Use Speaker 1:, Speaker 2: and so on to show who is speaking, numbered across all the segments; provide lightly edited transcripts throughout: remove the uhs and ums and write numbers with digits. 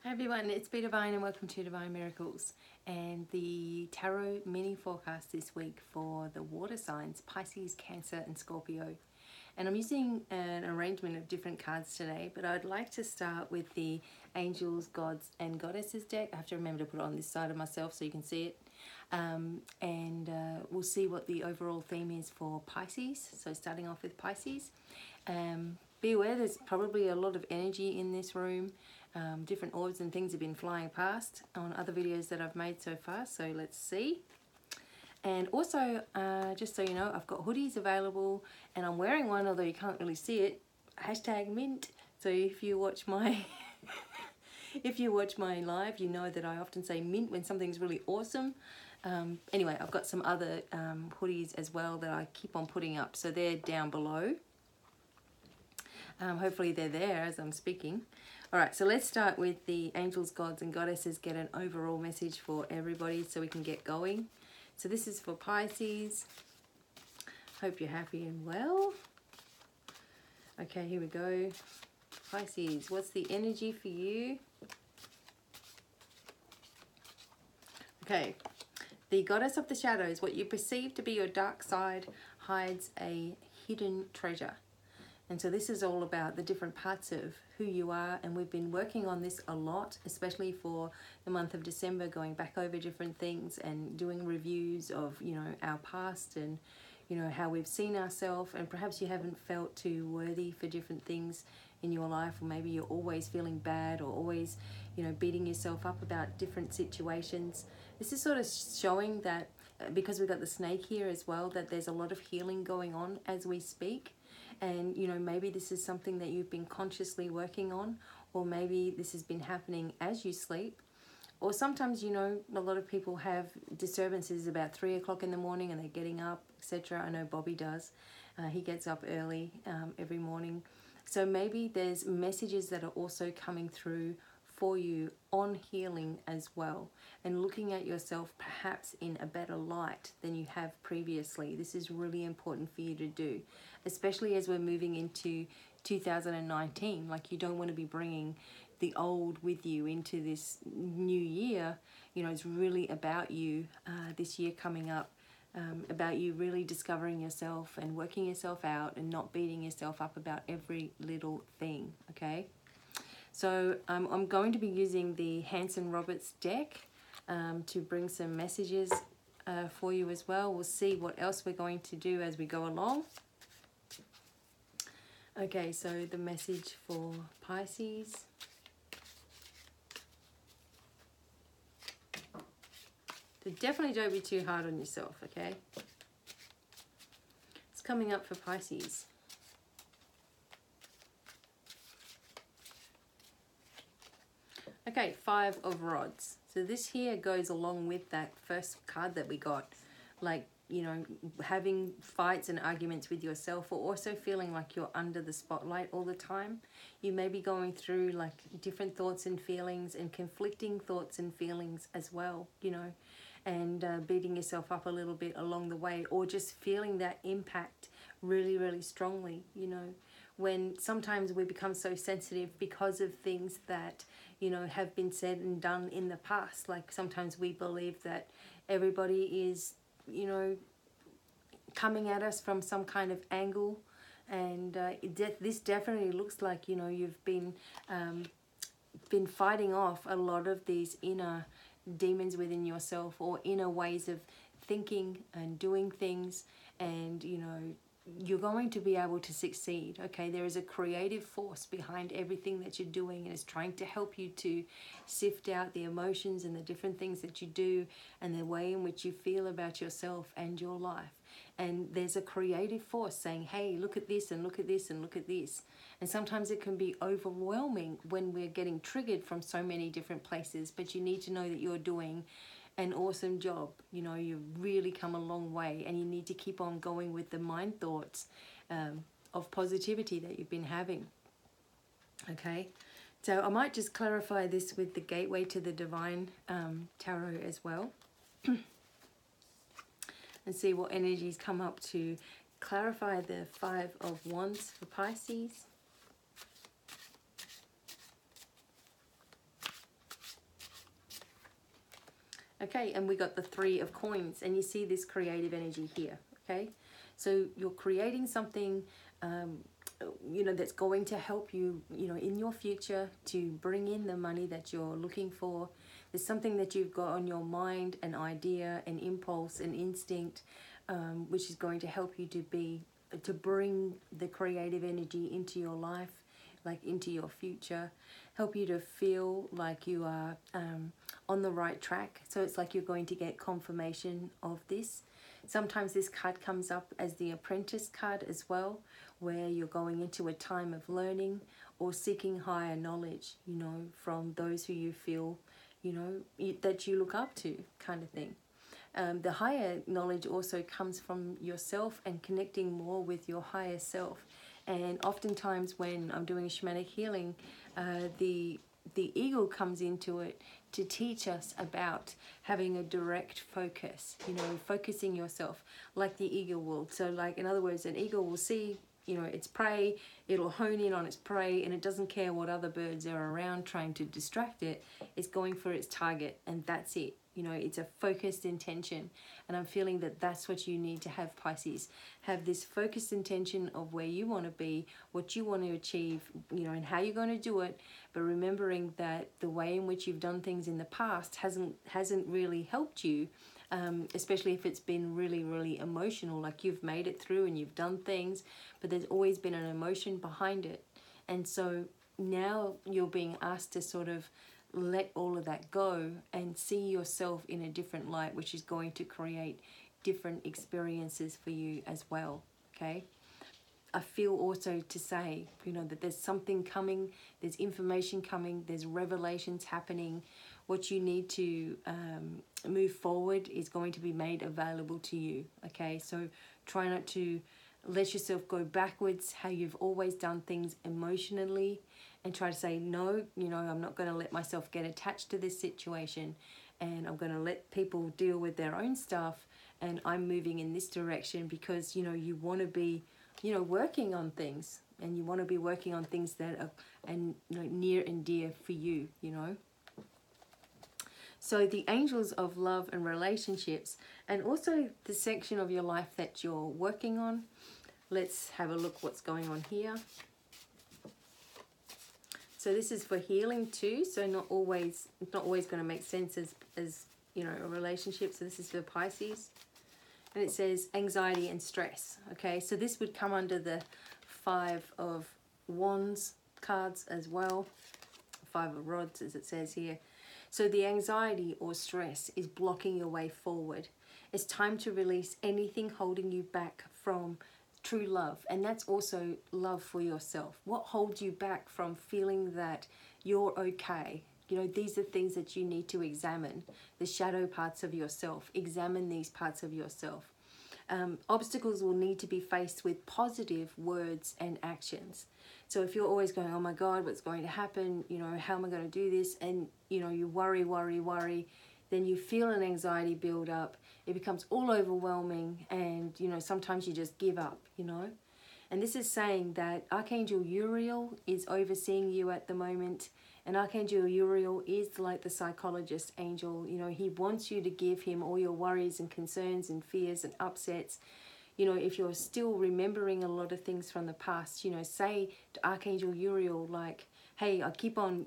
Speaker 1: Hi everyone, it's Devine and welcome to Divine Miracles and the Tarot mini forecast this week for the water signs Pisces, Cancer and Scorpio. And I'm using an arrangement of different cards today, but I'd like to start with the Angels, Gods and Goddesses deck. I have to remember to put it on this side of myself so you can see it. We'll see what the overall theme is for Pisces. So starting off with Pisces. Be aware there's probably a lot of energy in this room. Different orbs and things have been flying past on other videos that I've made so far, so let's see. And also, just so you know, I've got hoodies available and I'm wearing one, although you can't really see it. #mint. So if you watch my if you watch my live, you know that I often say mint when something's really awesome. Anyway, I've got some other hoodies as well that I keep on putting up, so they're down below. Hopefully they're there as I'm speaking. Alright, so let's start with the Angels, Gods and Goddesses, get an overall message for everybody so we can get going. So this is for Pisces. Hope you're happy and well. Okay, here we go. Pisces, what's the energy for you? Okay, the Goddess of the Shadows, what you perceive to be your dark side hides a hidden treasure. And so this is all about the different parts of who you are, and we've been working on this a lot, especially for the month of December, going back over different things and doing reviews of, you know, our past and, you know, how we've seen ourselves, and perhaps you haven't felt too worthy for different things in your life, or maybe you're always feeling bad or always, you know, beating yourself up about different situations. This is sort of showing that because we've got the snake here as well, that there's a lot of healing going on as we speak. And, you know, maybe this is something that you've been consciously working on, or maybe this has been happening as you sleep. Or sometimes, you know, a lot of people have disturbances about 3 o'clock in the morning and they're getting up, etc. I know Bobby does. He gets up early every morning. So maybe there's messages that are also coming through for you on healing as well, and looking at yourself perhaps in a better light than you have previously. This is really important for you to do, especially as we're moving into 2019. Like, you don't want to be bringing the old with you into this new year. You know, it's really about you this year coming up, about you really discovering yourself and working yourself out and not beating yourself up about every little thing, okay? So I'm going to be using the Hanson Roberts deck to bring some messages for you as well. We'll see what else we're going to do as we go along. Okay, so the message for Pisces. So definitely don't be too hard on yourself, okay? It's coming up for Pisces. Okay, 5 of Rods. So this here goes along with that first card that we got. Like, you know, having fights and arguments with yourself, or also feeling like you're under the spotlight all the time. You may be going through like different thoughts and feelings and conflicting thoughts and feelings as well, you know, and beating yourself up a little bit along the way, or just feeling that impact really, really strongly, you know, when sometimes we become so sensitive because of things that, you know, have been said and done in the past. Like, sometimes we believe that everybody is, you know, coming at us from some kind of angle, and this definitely looks like, you know, you've been fighting off a lot of these inner demons within yourself, or inner ways of thinking and doing things, and, you know, you're going to be able to succeed, okay? There is a creative force behind everything that you're doing, and it's trying to help you to sift out the emotions and the different things that you do and the way in which you feel about yourself and your life. And there's a creative force saying, hey, look at this and look at this and look at this. And sometimes it can be overwhelming when we're getting triggered from so many different places, but you need to know that you're doing an awesome job. You know, you've really come a long way, and you need to keep on going with the mind thoughts of positivity that you've been having, okay? So I might just clarify this with the Gateway to the Divine Tarot as well and see what energies come up to clarify the 5 of Wands for Pisces. Okay, and we got the 3 of coins, and you see this creative energy here. Okay, so you're creating something, you know, that's going to help you, you know, in your future to bring in the money that you're looking for. There's something that you've got on your mind, an idea, an impulse, an instinct, which is going to help you to bring the creative energy into your life, like into your future, help you to feel like you are on the right track. So it's like you're going to get confirmation of this. Sometimes this card comes up as the Apprentice card as well, where you're going into a time of learning or seeking higher knowledge, you know, from those who you feel, you know, that you look up to, kind of thing. The higher knowledge also comes from yourself and connecting more with your higher self. And oftentimes when I'm doing shamanic healing, the ego comes into it to teach us about having a direct focus, you know, focusing yourself like the eagle will. So like, in other words, an eagle will see, you know, its prey, it'll hone in on its prey, and it doesn't care what other birds are around trying to distract it. It's going for its target, and that's it. You know, it's a focused intention. And I'm feeling that that's what you need to have, Pisces. Have this focused intention of where you want to be, what you want to achieve, you know, and how you're going to do it. But remembering that the way in which you've done things in the past hasn't really helped you, especially if it's been really, really emotional. Like you've made it through and you've done things, but there's always been an emotion behind it. And so now you're being asked to sort of let all of that go and see yourself in a different light, which is going to create different experiences for you as well. Okay, I feel also to say, you know, that there's something coming, there's information coming, there's revelations happening. What you need to move forward is going to be made available to you. Okay, so try not to let yourself go backwards how you've always done things emotionally, and try to say, no, you know, I'm not going to let myself get attached to this situation, and I'm going to let people deal with their own stuff, and I'm moving in this direction because, you know, you want to be, you know, working on things, and you want to be working on things that are, and you know, near and dear for you, you know. So the angels of love and relationships, and also the section of your life that you're working on. Let's have a look what's going on here. So this is for healing too. So it's not always going to make sense as you know, a relationship. So this is for Pisces. And it says anxiety and stress. Okay, so this would come under the 5 of Wands cards as well. 5 of Rods, as it says here. So the anxiety or stress is blocking your way forward. It's time to release anything holding you back from true love. And that's also love for yourself. What holds you back from feeling that you're okay? You know, these are things that you need to examine. The shadow parts of yourself. Examine these parts of yourself. Obstacles will need to be faced with positive words and actions. So if you're always going, oh my God, what's going to happen? You know, how am I going to do this? And, you know, you worry, then you feel an anxiety build up. It becomes all overwhelming, and, you know, sometimes you just give up, you know. And this is saying that Archangel Uriel is overseeing you at the moment. And Archangel Uriel is like the psychologist angel. You know, he wants you to give him all your worries and concerns and fears and upsets. You know, if you're still remembering a lot of things from the past, you know, say to Archangel Uriel, like, hey,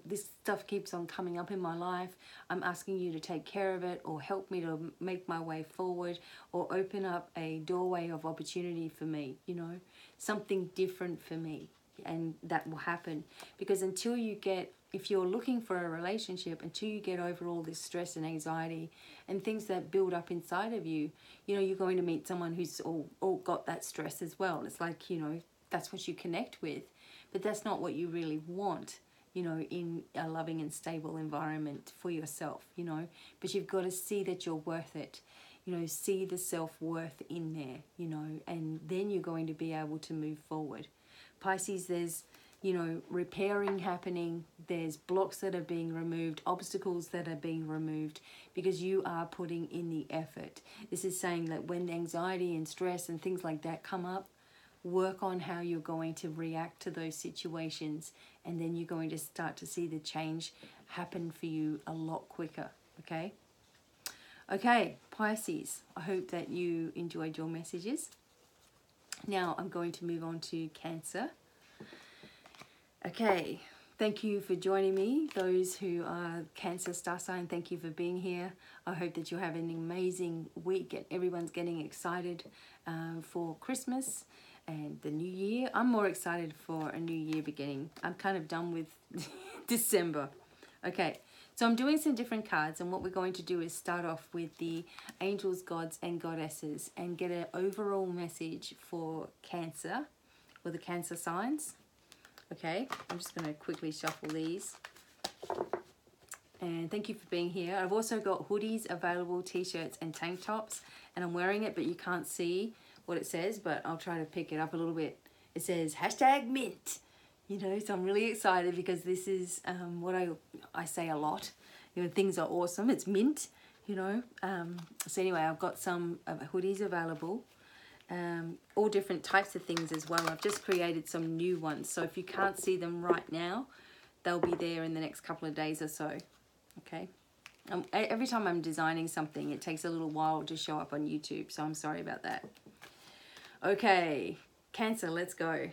Speaker 1: this stuff keeps on coming up in my life. I'm asking you to take care of it, or help me to make my way forward, or open up a doorway of opportunity for me, you know, something different for me. And that will happen, because until you get, if you're looking for a relationship, until you get over all this stress and anxiety and things that build up inside of you, you know, you're going to meet someone who's all got that stress as well. It's like, you know, that's what you connect with, but that's not what you really want, you know, in a loving and stable environment for yourself, you know. But you've got to see that you're worth it, you know, see the self-worth in there, you know, and then you're going to be able to move forward. Pisces, there's, you know, repairing happening. There's blocks that are being removed, obstacles that are being removed, because you are putting in the effort. This is saying that when anxiety and stress and things like that come up, work on how you're going to react to those situations, and then you're going to start to see the change happen for you a lot quicker, okay? Okay, Pisces, I hope that you enjoyed your messages. Now I'm going to move on to Cancer. Okay, thank you for joining me. Those who are Cancer star sign, thank you for being here. I hope that you're having an amazing week and everyone's getting excited for Christmas and the new year. I'm more excited for a new year beginning. I'm kind of done with December. Okay, so I'm doing some different cards, and what we're going to do is start off with the angels, gods and goddesses and get an overall message for Cancer, or the Cancer signs. Okay, I'm just going to quickly shuffle these. And thank you for being here. I've also got hoodies available, t-shirts and tank tops, and I'm wearing it, but you can't see what it says, but I'll try to pick it up a little bit. It says #mint, you know, so I'm really excited because this is what I say a lot. You know, things are awesome. It's mint, you know. So anyway, I've got some hoodies available. All different types of things as well. I've just created some new ones, so if you can't see them right now, they'll be there in the next couple of days or so. Okay, every time I'm designing something, it takes a little while to show up on YouTube, so I'm sorry about that. Okay, Cancer, let's go.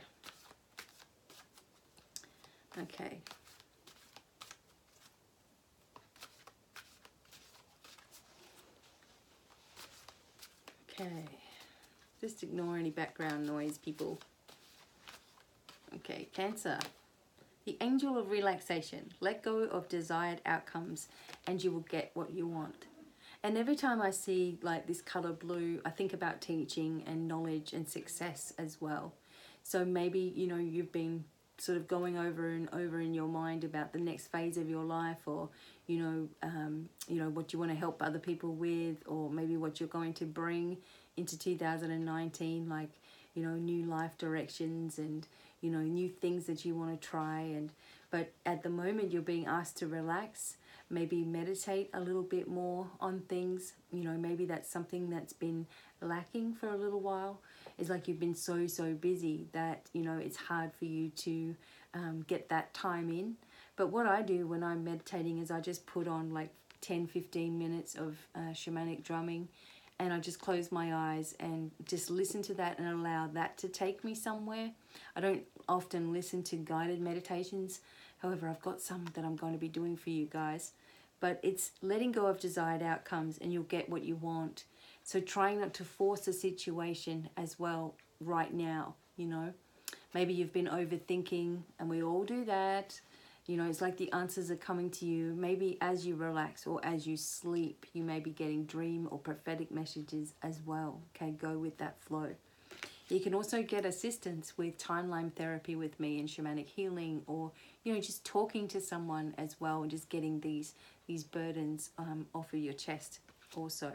Speaker 1: Okay. Okay. Just ignore any background noise, people. Okay, Cancer. The angel of relaxation. Let go of desired outcomes and you will get what you want. And every time I see like this color blue, I think about teaching and knowledge and success as well. So maybe, you know, you've been sort of going over and over in your mind about the next phase of your life, or, you know, what you want to help other people with, or maybe what you're going to bring into 2019, like, you know, new life directions and, you know, new things that you want to try. But at the moment you're being asked to relax, maybe meditate a little bit more on things. You know, maybe that's something that's been lacking for a little while. It's like you've been so busy that, you know, it's hard for you to get that time in. But what I do when I'm meditating is I just put on like 10-15 minutes of shamanic drumming, and I just close my eyes and just listen to that and allow that to take me somewhere. I don't often listen to guided meditations. However, I've got some that I'm going to be doing for you guys. But it's letting go of desired outcomes and you'll get what you want. So trying not to force a situation as well right now, you know. Maybe you've been overthinking, and we all do that. You know, it's like the answers are coming to you. Maybe as you relax or as you sleep, you may be getting dream or prophetic messages as well. Okay, go with that flow. You can also get assistance with timeline therapy with me and shamanic healing, or, you know, just talking to someone as well and just getting these burdens off of your chest also.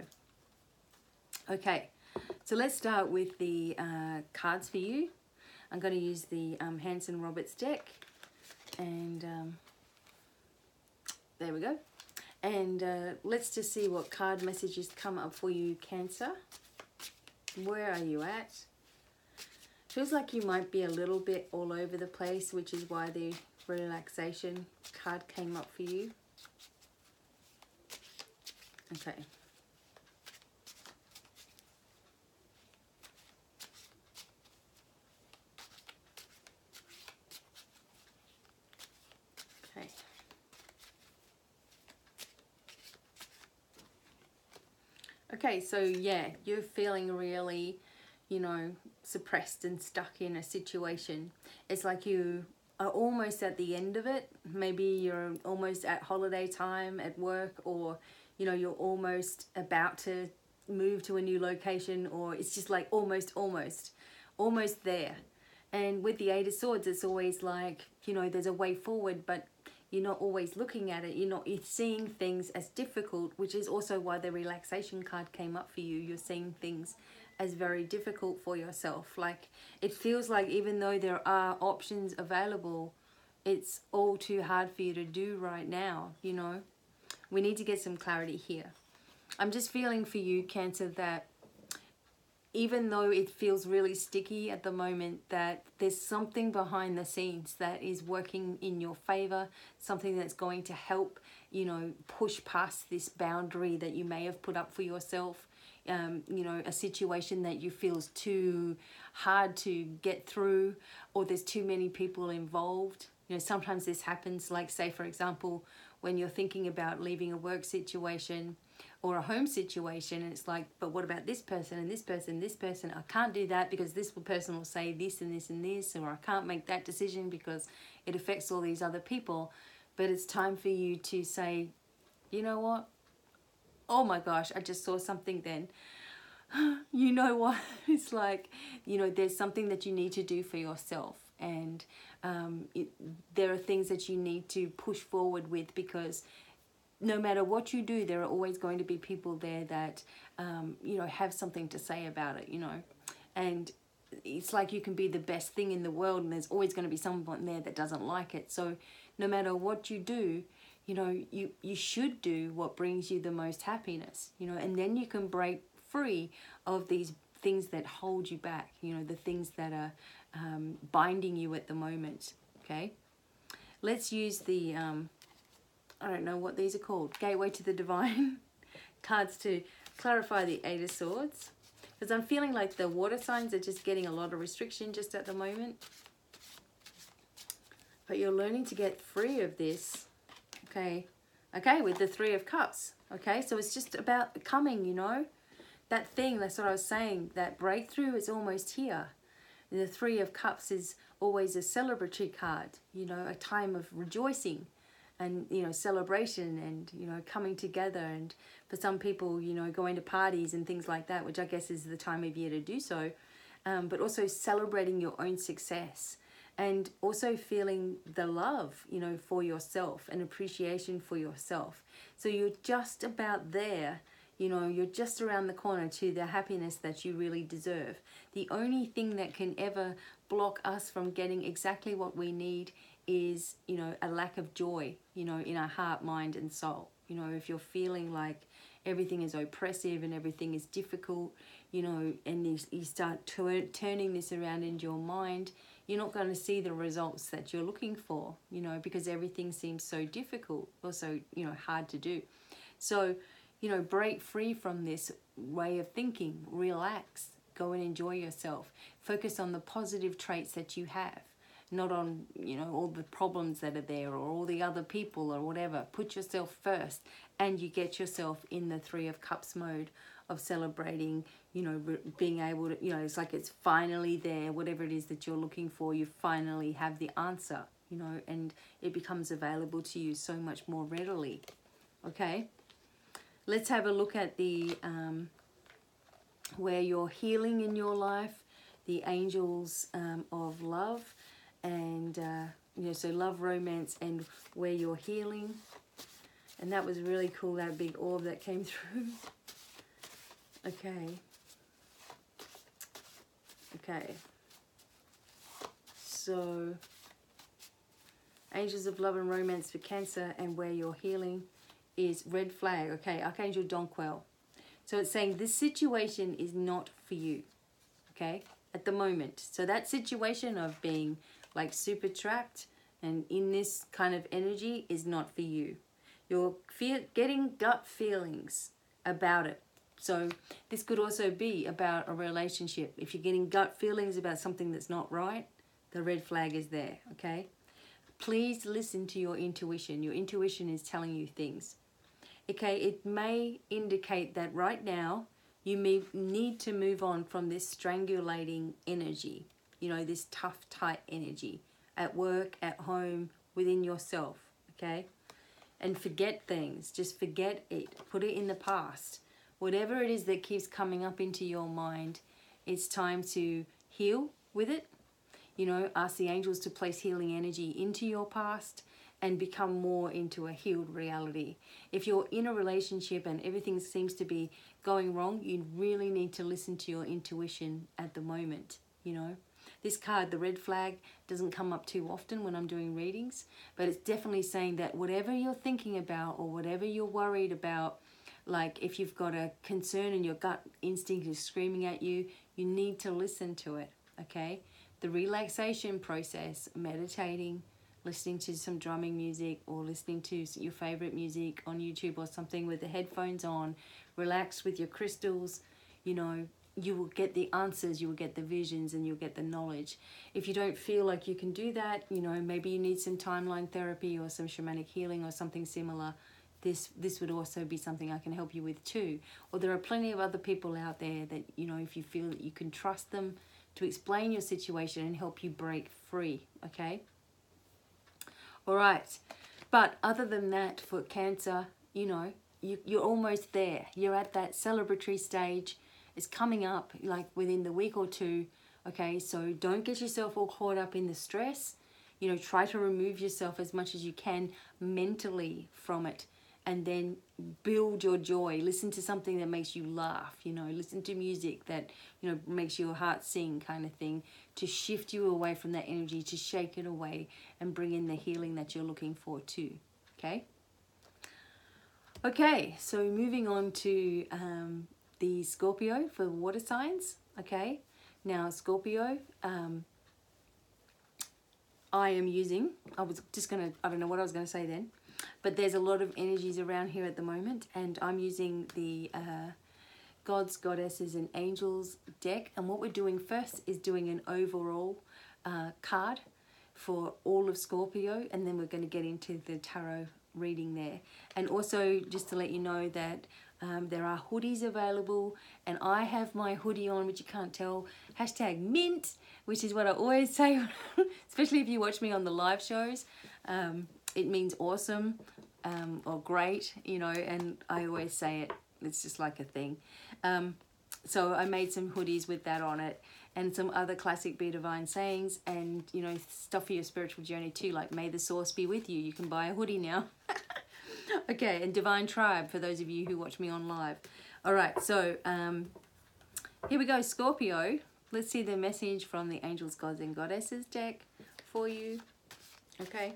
Speaker 1: Okay, so let's start with the cards for you. I'm going to use the Hanson Roberts deck. And there we go. And let's just see what card messages come up for you, Cancer. Where are you at? Feels like you might be a little bit all over the place, which is why the relaxation card came up for you. Okay. Okay, so yeah, you're feeling really, you know, suppressed and stuck in a situation. It's like you are almost at the end of it. Maybe you're almost at holiday time at work, or, you know, you're almost about to move to a new location, or it's just like almost there. And with the Eight of Swords, it's always like, you know, there's a way forward, but you're not always looking at it. You're seeing things as difficult, which is also why the relaxation card came up for you. You're seeing things as very difficult for yourself. Like, it feels like even though there are options available, it's all too hard for you to do right now, you know. We need to get some clarity here. I'm just feeling for you, Cancer, that even though it feels really sticky at the moment, that there's something behind the scenes that is working in your favor, something that's going to help, you know, push past this boundary that you may have put up for yourself. You know, a situation that you feel is too hard to get through, or there's too many people involved. You know, sometimes this happens, like say for example, when you're thinking about leaving a work situation or a home situation, and it's like, but what about this person and this person, this person? I can't do that because this person will say this and this and this, or I can't make that decision because it affects all these other people. But it's time for you to say, you know what? Oh my gosh, I just saw something then. You know what? It's like, you know, there's something that you need to do for yourself. And there are things that you need to push forward with, because no matter what you do, there are always going to be people there that, you know, have something to say about it, you know. And it's like you can be the best thing in the world and there's always going to be someone there that doesn't like it. So no matter what you do, you know, you should do what brings you the most happiness, you know, and then you can break free of these things that hold you back, you know, the things that are binding you at the moment, okay? Let's use the, I don't know what these are called, Gateway to the Divine cards to clarify the Eight of Swords, because I'm feeling like the water signs are just getting a lot of restriction just at the moment. But you're learning to get free of this. Okay, with the Three of Cups. Okay, so it's just about coming, you know, that thing, that's what I was saying, that breakthrough is almost here. The Three of Cups is always a celebratory card, you know, a time of rejoicing and, you know, celebration and, you know, coming together. And for some people, you know, going to parties and things like that, which I guess is the time of year to do so, but also celebrating your own success. And also feeling the love, you know, for yourself and appreciation for yourself. So you're just about there, you know, you're just around the corner to the happiness that you really deserve. The only thing that can ever block us from getting exactly what we need is, you know, a lack of joy, you know, in our heart, mind and soul. You know, if you're feeling like everything is oppressive and everything is difficult, you know, and you start turning this around into your mind, you're not going to see the results that you're looking for, you know, because everything seems so difficult or so, you know, hard to do. So, you know, break free from this way of thinking, relax, go and enjoy yourself. Focus on the positive traits that you have, not on, you know, all the problems that are there or all the other people or whatever. Put yourself first and you get yourself in the Three of Cups mode of celebrating, you know, being able to, you know, it's like it's finally there, whatever it is that you're looking for, you finally have the answer, you know, and it becomes available to you so much more readily, okay? Let's have a look at the, where you're healing in your life, the angels of love, and, you know, so love, romance, and where you're healing. And that was really cool, that big orb that came through. Okay. So, angels of love and romance for Cancer, and where you're healing is red flag. Okay, Archangel Donquel. So it's saying this situation is not for you, okay, at the moment. So that situation of being like super trapped and in this kind of energy is not for you. You're getting gut feelings about it. So this could also be about a relationship. If you're getting gut feelings about something that's not right, the red flag is there, okay? Please listen to your intuition. Your intuition is telling you things. Okay, it may indicate that right now you may need to move on from this strangulating energy, you know, this tough, tight energy at work, at home, within yourself, okay? And forget things. Just forget it. Put it in the past. Whatever it is that keeps coming up into your mind, it's time to heal with it. You know, ask the angels to place healing energy into your past and become more into a healed reality. If you're in a relationship and everything seems to be going wrong, you really need to listen to your intuition at the moment, you know. This card, the red flag, doesn't come up too often when I'm doing readings, but it's definitely saying that whatever you're thinking about or whatever you're worried about, Like if you've got a concern and your gut instinct is screaming at you, you need to listen to it, okay? The relaxation process, meditating, listening to some drumming music or listening to your favorite music on YouTube or something with the headphones on, relax with your crystals, you know, you will get the answers, you will get the visions, and you'll get the knowledge. If you don't feel like you can do that, you know, maybe you need some timeline therapy or some shamanic healing or something similar. This would also be something I can help you with too. Or there are plenty of other people out there that, you know, if you feel that you can trust them to explain your situation and help you break free, okay? All right, but other than that, for Cancer, you know, you're almost there. You're at that celebratory stage. It's coming up like within the week or two, okay? So don't get yourself all caught up in the stress. You know, try to remove yourself as much as you can mentally from it, and then build your joy. Listen to something that makes you laugh, you know, listen to music that, you know, makes your heart sing, kind of thing, to shift you away from that energy, to shake it away and bring in the healing that you're looking for too, okay? Okay, so moving on to the Scorpio for water signs, okay? Now, Scorpio, I am using, I don't know what I was going to say then, but there's a lot of energies around here at the moment, and I'm using the Gods, Goddesses and Angels deck. And what we're doing first is doing an overall card for all of Scorpio, and then we're going to get into the tarot reading there. And also just to let you know that there are hoodies available, and I have my hoodie on, which you can't tell, hashtag mint, which is what I always say, especially if you watch me on the live shows. It means awesome or great, you know, and I always say it. It's just like a thing. So I made some hoodies with that on it, and some other classic Be Divine sayings, and, you know, stuff for your spiritual journey too, like may the source be with you. You can buy a hoodie now. Okay, and Divine Tribe for those of you who watch me on live. All right, so here we go, Scorpio. Let's see the message from the Angels, Gods and Goddesses deck for you. Okay.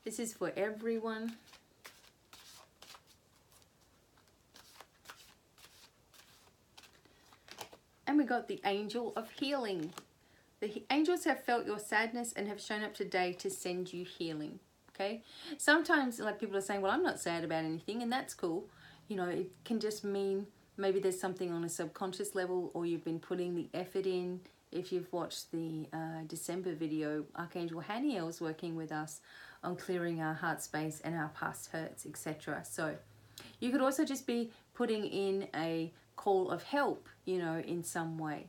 Speaker 1: This is for everyone. And we got the Angel of Healing. The angels have felt your sadness and have shown up today to send you healing. Okay? Sometimes, like, people are saying, well, I'm not sad about anything, and that's cool. You know, it can just mean maybe there's something on a subconscious level, or you've been putting the effort in. If you've watched the December video, Archangel Haniel was working with us on clearing our heart space and our past hurts, etc. So you could also just be putting in a call of help, you know, in some way.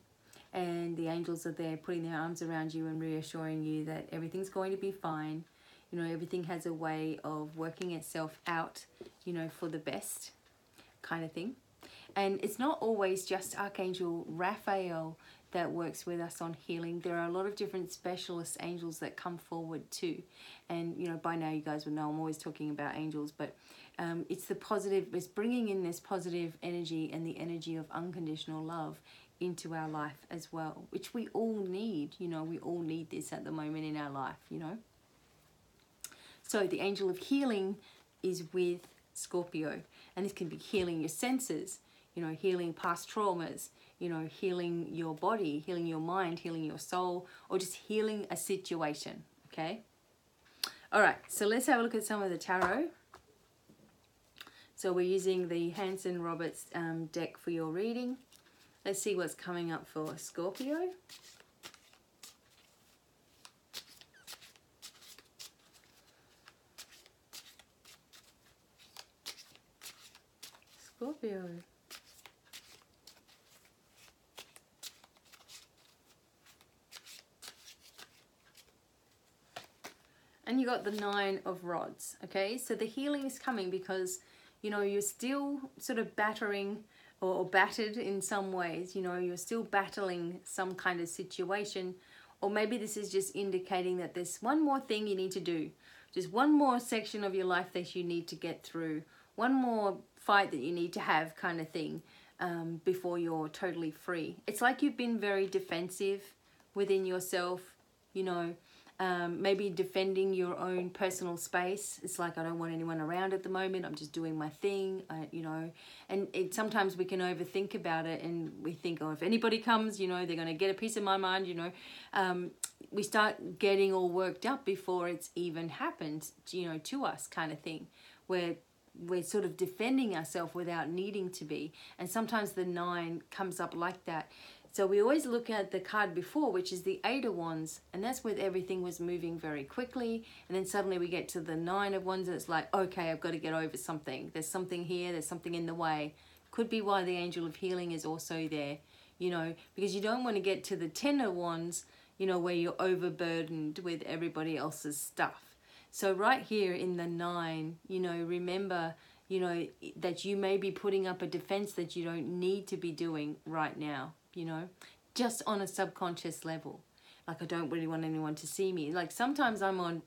Speaker 1: And the angels are there putting their arms around you and reassuring you that everything's going to be fine. You know, everything has a way of working itself out, you know, for the best kind of thing. And it's not always just Archangel Raphael that works with us on healing. There are a lot of different specialist angels that come forward too. And, you know, by now you guys would know I'm always talking about angels, but it's the positive, it's bringing in this positive energy and the energy of unconditional love into our life as well, which we all need. You know, we all need this at the moment in our life, you know. So the Angel of Healing is with Scorpio, and this can be healing your senses, you know, healing past traumas, you know, healing your body, healing your mind, healing your soul, or just healing a situation, okay? All right, so let's have a look at some of the tarot. So we're using the Hanson Roberts deck for your reading. Let's see what's coming up for Scorpio. Scorpio. And you got the Nine of Rods, okay? So the healing is coming because, you know, you're still sort of battering or battered in some ways. You know, you're still battling some kind of situation. Or maybe this is just indicating that there's one more thing you need to do. Just one more section of your life that you need to get through. One more fight that you need to have, kind of thing, before you're totally free. It's like you've been very defensive within yourself, you know, maybe defending your own personal space. It's like, I don't want anyone around at the moment. I'm just doing my thing, you know. And sometimes we can overthink about it, and we think, oh, if anybody comes, you know, they're going to get a piece of my mind, you know. We start getting all worked up before it's even happened, you know, to us, kind of thing, where we're sort of defending ourselves without needing to be. And sometimes the 9 comes up like that. So we always look at the card before, which is the 8 of Wands, and that's where everything was moving very quickly. And then suddenly we get to the 9 of Wands, and it's like, okay, I've got to get over something. There's something here, there's something in the way. Could be why the Angel of Healing is also there, you know, because you don't want to get to the 10 of Wands, you know, where you're overburdened with everybody else's stuff. So right here in the 9, you know, remember, you know, that you may be putting up a defense that you don't need to be doing right now. You know, just on a subconscious level. Like, I don't really want anyone to see me. Like, sometimes I'm on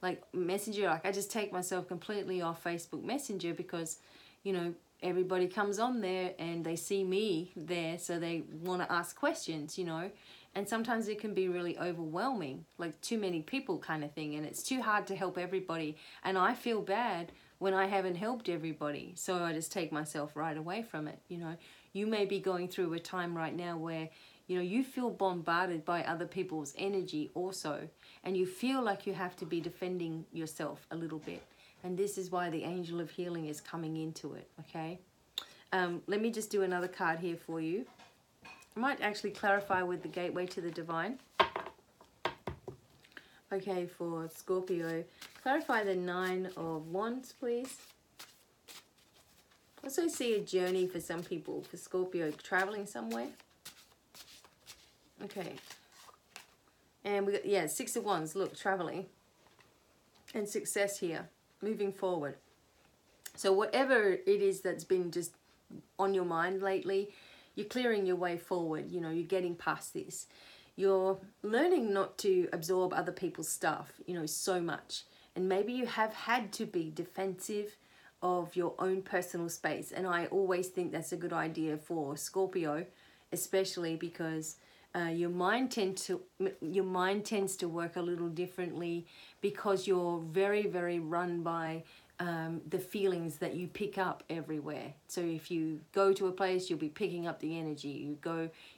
Speaker 1: like Messenger, like I just take myself completely off Facebook Messenger because, you know, everybody comes on there and they see me there, so they want to ask questions, you know. And sometimes it can be really overwhelming, like too many people kind of thing, and it's too hard to help everybody. And I feel bad when I haven't helped everybody, so I just take myself right away from it, you know. You may be going through a time right now where, you know, you feel bombarded by other people's energy also, and you feel like you have to be defending yourself a little bit. And this is why the Angel of Healing is coming into it, okay? Let me just do another card here for you. I might actually clarify with the Gateway to the Divine. Okay, for Scorpio, clarify the 9 of Wands, please. Also see a journey for some people, for Scorpio, traveling somewhere. Okay. And we got, yeah, 6 of Wands, look, traveling. And success here, moving forward. So whatever it is that's been just on your mind lately, you're clearing your way forward, you know, you're getting past this. You're learning not to absorb other people's stuff, you know, so much. And maybe you have had to be defensive of your own personal space, and I always think that's a good idea for Scorpio, especially because your mind tends to work a little differently, because you're very, very run by the feelings that you pick up everywhere. So if you go to a place, you'll be picking up the energy.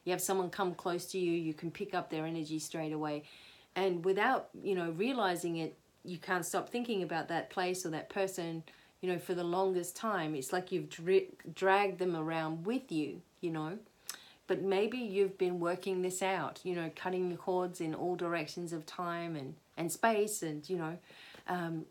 Speaker 1: You have someone come close to you, you can pick up their energy straight away, and without, you know, realizing it, you can't stop thinking about that place or that person, you know, for the longest time. It's like you've dragged them around with you, you know. But maybe you've been working this out, you know, cutting your cords in all directions of time and space, and, you know,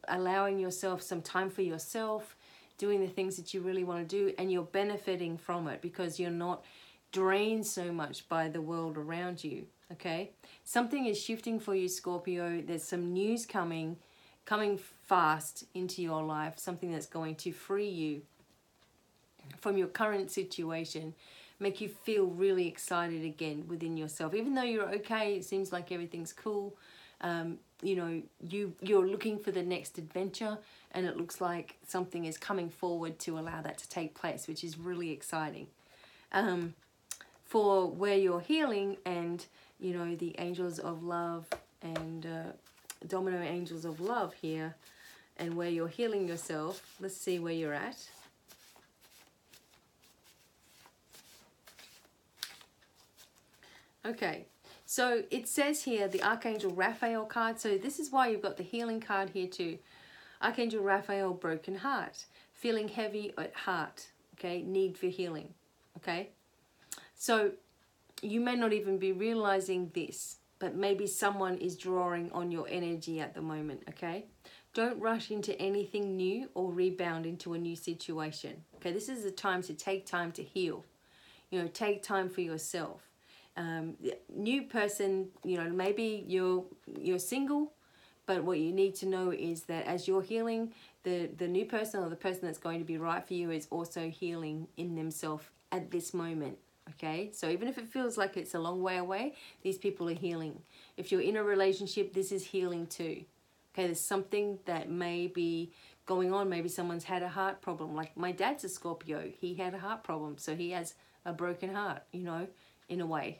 Speaker 1: allowing yourself some time for yourself, doing the things that you really want to do, and you're benefiting from it because you're not drained so much by the world around you, okay? Something is shifting for you, Scorpio. There's some news coming fast into your life, something that's going to free you from your current situation, make you feel really excited again within yourself. Even though you're okay, it seems like everything's cool, you know, you're looking for the next adventure, and it looks like something is coming forward to allow that to take place, which is really exciting. For where you're healing, and, you know, the angels of love and domino angels of love here, and where you're healing yourself, let's see where you're at. Okay, so it says here the Archangel Raphael card. So this is why you've got the healing card here too. Archangel Raphael, broken heart, feeling heavy at heart, okay, need for healing, okay? So you may not even be realizing this, but maybe someone is drawing on your energy at the moment, okay? Don't rush into anything new or rebound into a new situation, okay? This is the time to take time to heal, you know, take time for yourself. New person, you know, maybe you're single, but what you need to know is that as you're healing, the new person or the person that's going to be right for you is also healing in themselves at this moment, okay? So even if it feels like it's a long way away, these people are healing. If you're in a relationship, this is healing too, okay? There's something that may be going on. Maybe someone's had a heart problem. Like my dad's a Scorpio. He had a heart problem, so he has a broken heart, you know, in a way,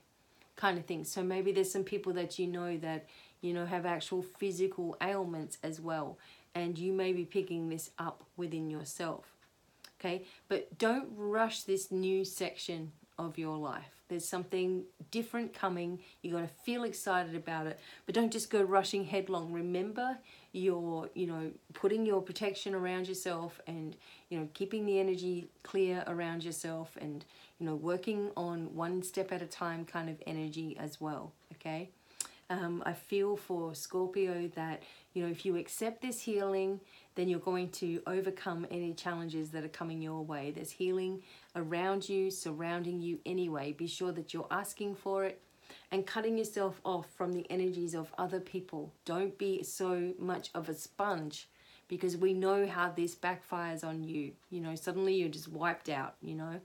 Speaker 1: kind of thing. So maybe there's some people that you know that, you know, have actual physical ailments as well. And you may be picking this up within yourself. Okay, but don't rush this new section of your life. There's something different coming. You got to feel excited about it, but don't just go rushing headlong. Remember, you're, you know, putting your protection around yourself, and, you know, keeping the energy clear around yourself, and, you know, working on one step at a time kind of energy as well. Okay. I feel for Scorpio that, you know, if you accept this healing, then you're going to overcome any challenges that are coming your way. There's healing around you, surrounding you anyway. Be sure that you're asking for it and cutting yourself off from the energies of other people. Don't be so much of a sponge, because we know how this backfires on you. You know, suddenly you're just wiped out, you know.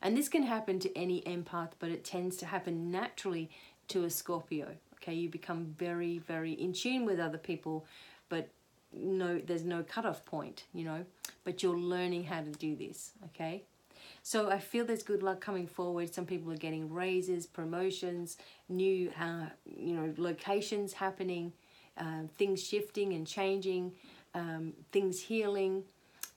Speaker 1: And this can happen to any empath, but it tends to happen naturally to a Scorpio. Okay, you become very, very in tune with other people, but no, there's no cutoff point, you know, but you're learning how to do this. Okay, so I feel there's good luck coming forward. Some people are getting raises, promotions, new, you know, locations happening, things shifting and changing, things healing.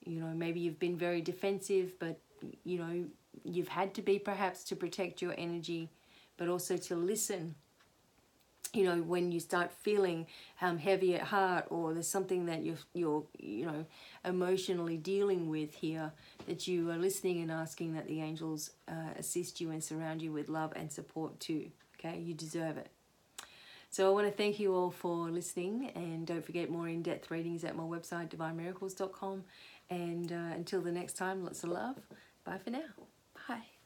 Speaker 1: You know, maybe you've been very defensive, but, you know, you've had to be perhaps to protect your energy, but also to listen. You know, when you start feeling heavy at heart, or there's something that you're you know, emotionally dealing with here, that you are listening and asking that the angels assist you and surround you with love and support too. Okay, you deserve it. So I want to thank you all for listening, and don't forget, more in-depth readings at my website, divinemiracles.com. And until the next time, lots of love. Bye for now. Bye.